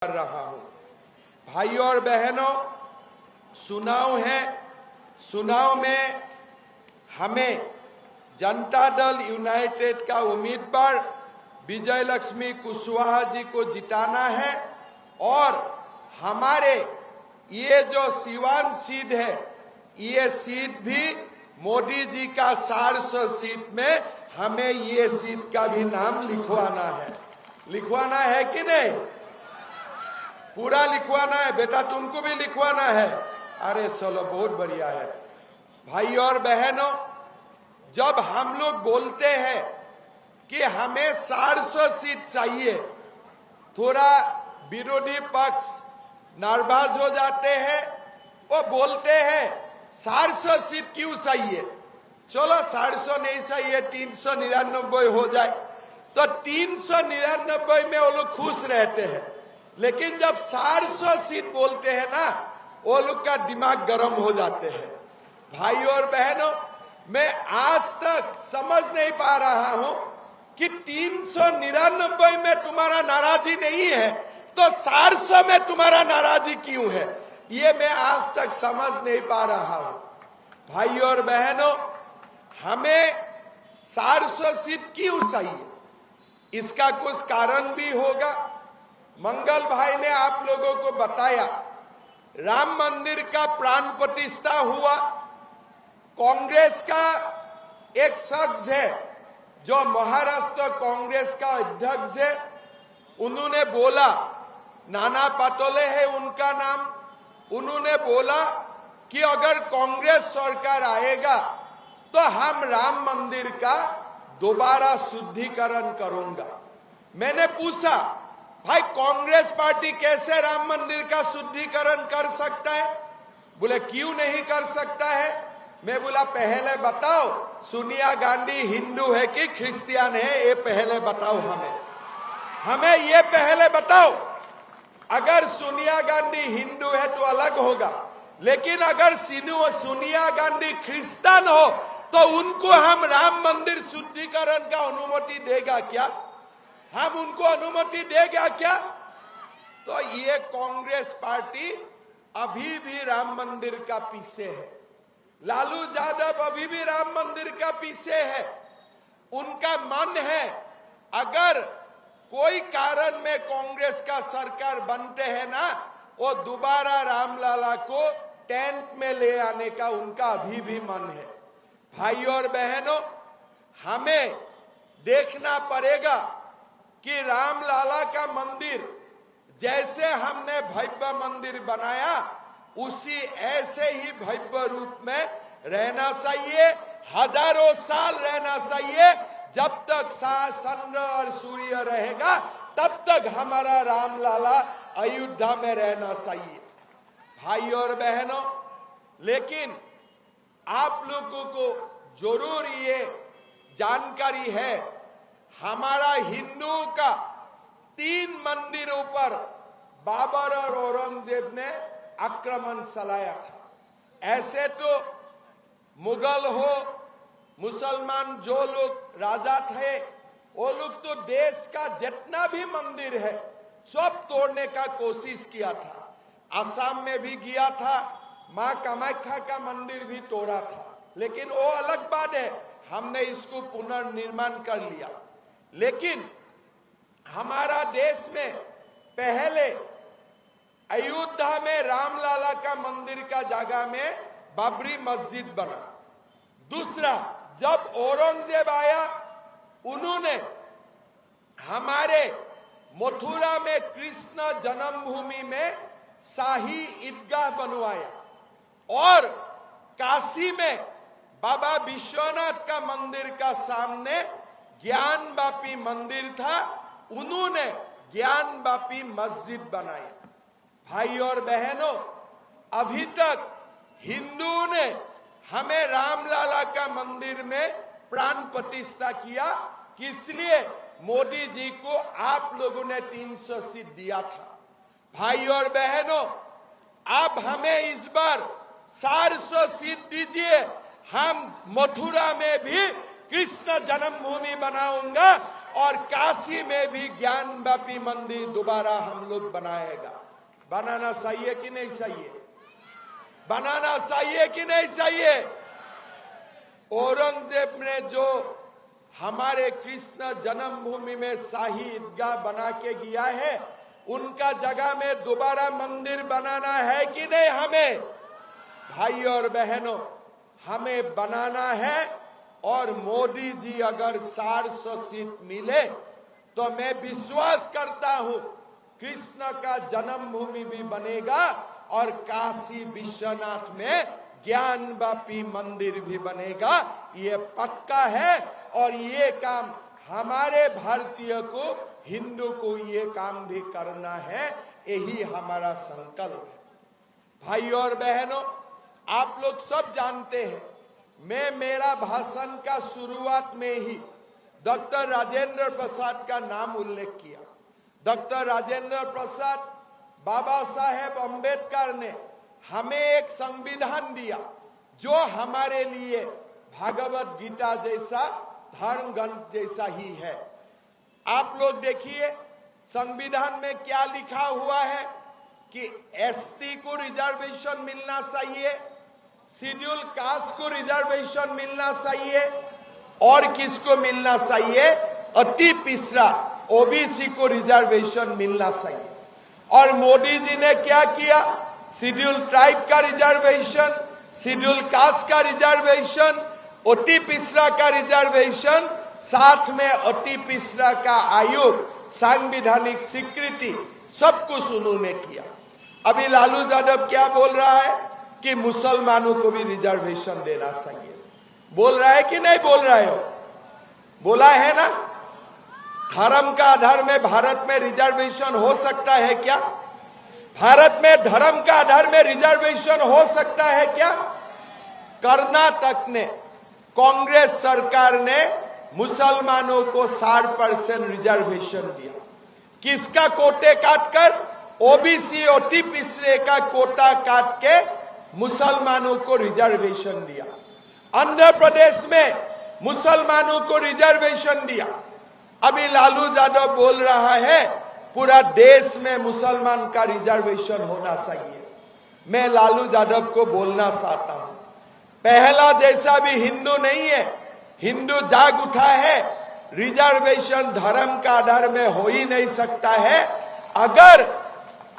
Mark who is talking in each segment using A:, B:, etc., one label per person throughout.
A: कर रहा हूं। भाइयों और बहनों, चुनाव है। चुनाव में हमें जनता दल यूनाइटेड का उम्मीदवार विजय लक्ष्मी कुशवाहा जी को जिताना है और हमारे ये जो सिवान सीट है, ये सीट भी मोदी जी का 400 सीट में हमें ये सीट का भी नाम लिखवाना है। लिखवाना है कि नहीं? पूरा लिखवाना है बेटा, तुमको भी लिखवाना है। अरे चलो, बहुत बढ़िया है। भाई और बहनों, जब हम लोग बोलते हैं कि हमें 400 सीट चाहिए, थोड़ा विरोधी पक्ष नाराज हो जाते हैं। वो बोलते हैं 400 सीट क्यों चाहिए? चलो 400 नहीं चाहिए, 399 हो जाए। तो 399 में वो लोग खुश रहते हैं, लेकिन जब 400 सीट बोलते हैं ना, वो लोग का दिमाग गर्म हो जाते हैं। भाई और बहनों, मैं आज तक समझ नहीं पा रहा हूं कि 399 में तुम्हारा नाराजी नहीं है तो 400 में तुम्हारा नाराजी क्यों है, ये मैं आज तक समझ नहीं पा रहा हूं। भाई और बहनों, हमें 400 सीट क्यों चाहिए, इसका कुछ कारण भी होगा। मंगल भाई ने आप लोगों को बताया, राम मंदिर का प्राण प्रतिष्ठा हुआ। कांग्रेस का एक शख्स है जो महाराष्ट्र कांग्रेस का अध्यक्ष है, उन्होंने बोला, नाना पटोले है उनका नाम, उन्होंने बोला कि अगर कांग्रेस सरकार आएगा तो हम राम मंदिर का दोबारा शुद्धिकरण करूंगा। मैंने पूछा, भाई कांग्रेस पार्टी कैसे राम मंदिर का शुद्धिकरण कर सकता है? बोले क्यों नहीं कर सकता है? मैं बोला पहले बताओ, सोनिया गांधी हिंदू है कि क्रिश्चियन है, ये पहले बताओ हमें ये पहले बताओ। अगर सोनिया गांधी हिंदू है तो अलग होगा, लेकिन अगर सोनिया गांधी क्रिश्चियन हो तो उनको हम राम मंदिर शुद्धिकरण का अनुमति देगा क्या? हम उनको अनुमति देगा क्या? तो ये कांग्रेस पार्टी अभी भी राम मंदिर का पीछे है। लालू यादव अभी भी राम मंदिर का पीछे है। उनका मन है अगर कोई कारण में कांग्रेस का सरकार बनते हैं ना, वो दोबारा रामलला को टेंट में ले आने का उनका अभी भी मन है। भाई और बहनों, हमें देखना पड़ेगा कि रामलला का मंदिर जैसे हमने भव्य मंदिर बनाया, उसी ऐसे ही भव्य रूप में रहना चाहिए, हजारों साल रहना चाहिए। जब तक चंद्र और सूर्य रहेगा तब तक हमारा रामलला अयोध्या में रहना चाहिए। भाई और बहनों, लेकिन आप लोगों को जरूर ये जानकारी है, हमारा हिंदुओं का 3 मंदिरों पर बाबर और औरंगजेब ने आक्रमण चलाया था। ऐसे तो मुगल हो, मुसलमान जो लोग राजा थे, वो लोग तो देश का जितना भी मंदिर है सब तोड़ने का कोशिश किया था। असम में भी गया था, मां कामाख्या का मंदिर भी तोड़ा था, लेकिन वो अलग बात है, हमने इसको पुनर्निर्माण कर लिया। लेकिन हमारा देश में पहले अयोध्या में रामलला का मंदिर का जगह में बाबरी मस्जिद बना। दूसरा, जब औरंगजेब आया, उन्होंने हमारे मथुरा में कृष्ण जन्मभूमि में शाही ईदगाह बनवाया और काशी में बाबा विश्वनाथ का मंदिर का सामने ज्ञानवापी मंदिर था, उन्होंने ज्ञानवापी मस्जिद बनाई। भाई और बहनों, अभी तक हिंदुओं ने हमें रामलला का मंदिर में प्राण प्रतिष्ठा किया, इसलिए मोदी जी को आप लोगों ने 300 सीट दिया था। भाई और बहनों, आप हमें इस बार 400 सीट दीजिए, हम मथुरा में भी कृष्ण जन्मभूमि बनाऊंगा और काशी में भी ज्ञान व्यापी मंदिर दोबारा हम लोग बनाएगा। बनाना चाहिए कि नहीं चाहिए? बनाना चाहिए कि नहीं चाहिए? औरंगजेब ने जो हमारे कृष्ण जन्मभूमि में शाही ईदगाह बना के गया है, उनका जगह में दोबारा मंदिर बनाना है कि नहीं? हमें भाई और बहनों, हमें बनाना है। और मोदी जी अगर 400 सीट मिले तो मैं विश्वास करता हूं कृष्ण का जन्मभूमि भी बनेगा और काशी विश्वनाथ में ज्ञान व्यापी मंदिर भी बनेगा। ये पक्का है और ये काम हमारे भारतीय को, हिंदू को ये काम भी करना है। यही हमारा संकल्प है। भाई और बहनों, आप लोग सब जानते हैं, मैं मेरा भाषण का शुरुआत में ही डॉक्टर राजेंद्र प्रसाद का नाम उल्लेख किया। डॉक्टर राजेंद्र प्रसाद, बाबा साहेब अम्बेडकर ने हमें एक संविधान दिया जो हमारे लिए भागवत गीता जैसा, धर्म ग्रंथ जैसा ही है। आप लोग देखिए संविधान में क्या लिखा हुआ है कि एसटी को रिजर्वेशन मिलना चाहिए, शेड्यूल कास्ट को रिजर्वेशन मिलना चाहिए और किसको मिलना चाहिए? अति पिछड़ा ओबीसी को रिजर्वेशन मिलना चाहिए। और मोदी जी ने क्या किया? शेड्यूल ट्राइब का रिजर्वेशन, शेड्यूल कास्ट का रिजर्वेशन, अति पिछड़ा का रिजर्वेशन, साथ में अति पिछड़ा का आयोग, संवैधानिक स्वीकृति, सब कुछ उन्होंने किया। अभी लालू यादव क्या बोल रहा है कि मुसलमानों को भी रिजर्वेशन देना चाहिए। बोल रहा है कि नहीं बोल रहे हो? बोला है ना? धर्म का आधार में भारत में रिजर्वेशन हो सकता है क्या? भारत में धर्म का आधार में रिजर्वेशन हो सकता है क्या? कर्नाटक ने, कांग्रेस सरकार ने मुसलमानों को 60% रिजर्वेशन दिया। किसका कोटे काटकर? ओबीसी अति पिछड़े का कोटा काट के मुसलमानों को रिजर्वेशन दिया। आंध्र प्रदेश में मुसलमानों को रिजर्वेशन दिया। अभी लालू यादव बोल रहा है पूरा देश में मुसलमान का रिजर्वेशन होना चाहिए। मैं लालू यादव को बोलना चाहता हूं, पहला जैसा भी हिंदू नहीं है, हिंदू जाग उठा है। रिजर्वेशन धर्म का आधार में हो ही नहीं सकता है। अगर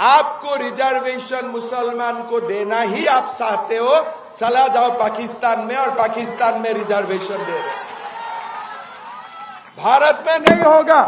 A: आपको रिजर्वेशन मुसलमान को देना ही आप चाहते हो, चला जाओ पाकिस्तान में और पाकिस्तान में रिजर्वेशन दे। भारत में नहीं होगा।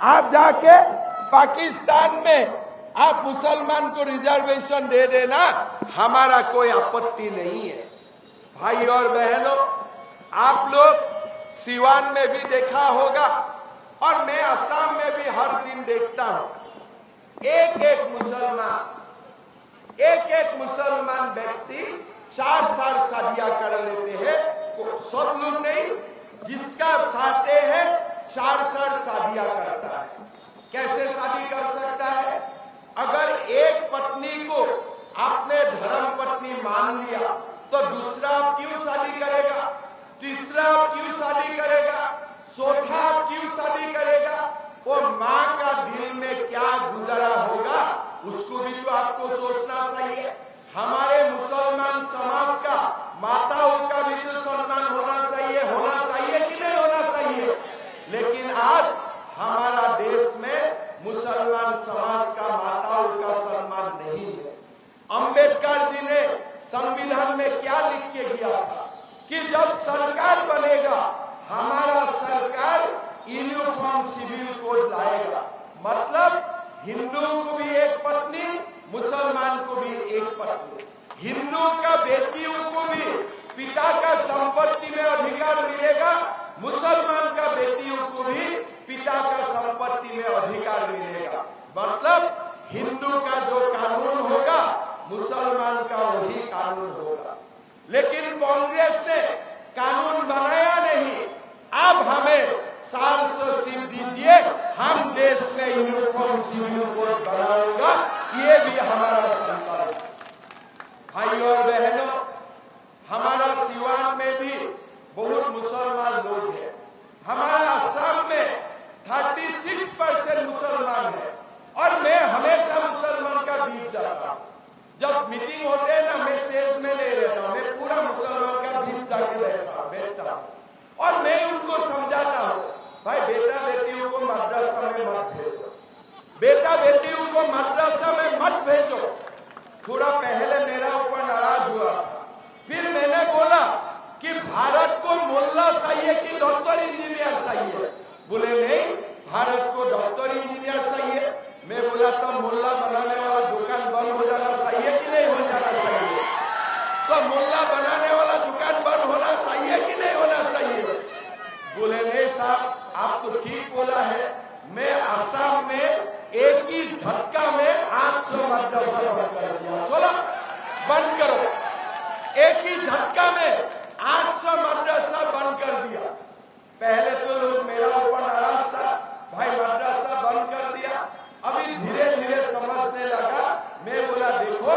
A: आप जाके पाकिस्तान में आप मुसलमान को रिजर्वेशन दे देना, हमारा कोई आपत्ति नहीं है। भाई और बहनों, आप लोग सिवान में भी देखा होगा और मैं असम में भी हर दिन देखता हूं, एक एक मुसलमान व्यक्ति 4 शादियां कर लेते हैं। सब लोग नहीं, जिसका चाहते हैं 4 शादियां करता है। कैसे शादी कर सकता है? अगर एक पत्नी को आपने धर्म पत्नी मान लिया तो दूसरा आप क्यों शादी करेगा? तीसरा आप क्यों शादी करेगा? चौथा आप क्यों शादी करेगा? वो माँ का दिल में क्या गुजरा होगा उसको भी तो आपको सोचना चाहिए। हमारे मुसलमान समाज का माताओं का भी तो सम्मान होना चाहिए कि नहीं होना चाहिए? लेकिन आज हमारा देश में मुसलमान समाज का माताओं का सम्मान नहीं है। अंबेडकर जी ने संविधान में क्या लिख के गया था कि जब सरकार बनेगा हमारा सरकार यूनिफॉर्म सिविल कोड लाएगा। मतलब हिंदू को भी एक पत्नी, मुसलमान को भी एक पत्नी। हिंदू का बेटियों को भी पिता का संपत्ति में अधिकार मिलेगा, मुसलमान का बेटियों को भी पिता का संपत्ति में अधिकार मिलेगा। मतलब हिंदू का जो कानून होगा मुसलमान का वही कानून होगा। लेकिन कांग्रेस ने कानून बनाया नहीं। अब हमें 400 सीट दीजिए, हम देश में यूनिफॉर्म सिविल कोड बनाएगा, ये भी हमारा संकल्प है। भाई और बहनों, हमारा सिवान में भी बहुत मुसलमान लोग हैं। हमारा असम में जब मीटिंग होते हैं ना, मैं स्टेज में नहीं रहता, मैं पूरा मुसलमान का बीच जाके बैठता हूँ और मैं उनको समझाता हूँ, भाई बेटा बेटियों को मदरसा में मत भेजो, बेटा बेटियों को मदरसा में मत भेजो। थोड़ा पहले मेरा ऊपर नाराज हुआ, फिर मैंने बोला कि भारत को मुल्ला चाहिए कि डॉक्टर इंजीनियर चाहिए? बोले नहीं, भारत को डॉक्टर इंजीनियर चाहिए। मैं बोला तो मुल्ला बनाने वाला दुकान बंद हो जाना चाहिए कि नहीं हो जाना चाहिए? तो मुल्ला बनाने वाला दुकान बंद होना चाहिए कि नहीं होना चाहिए? बोले नहीं साहब, आप तो ठीक बोला है, मैं असम में एक ही झटका में 800 मदरसा बंद कर दिया। चलो बंद करो, एक ही झटका में 800 मदरसा बंद कर दिया। पहले तो लोग मेरा ऊपर नाराज था, भाई मदरसा बंद कर दिया। अभी धीरे धीरे समझने लगा। मैं बोला देखो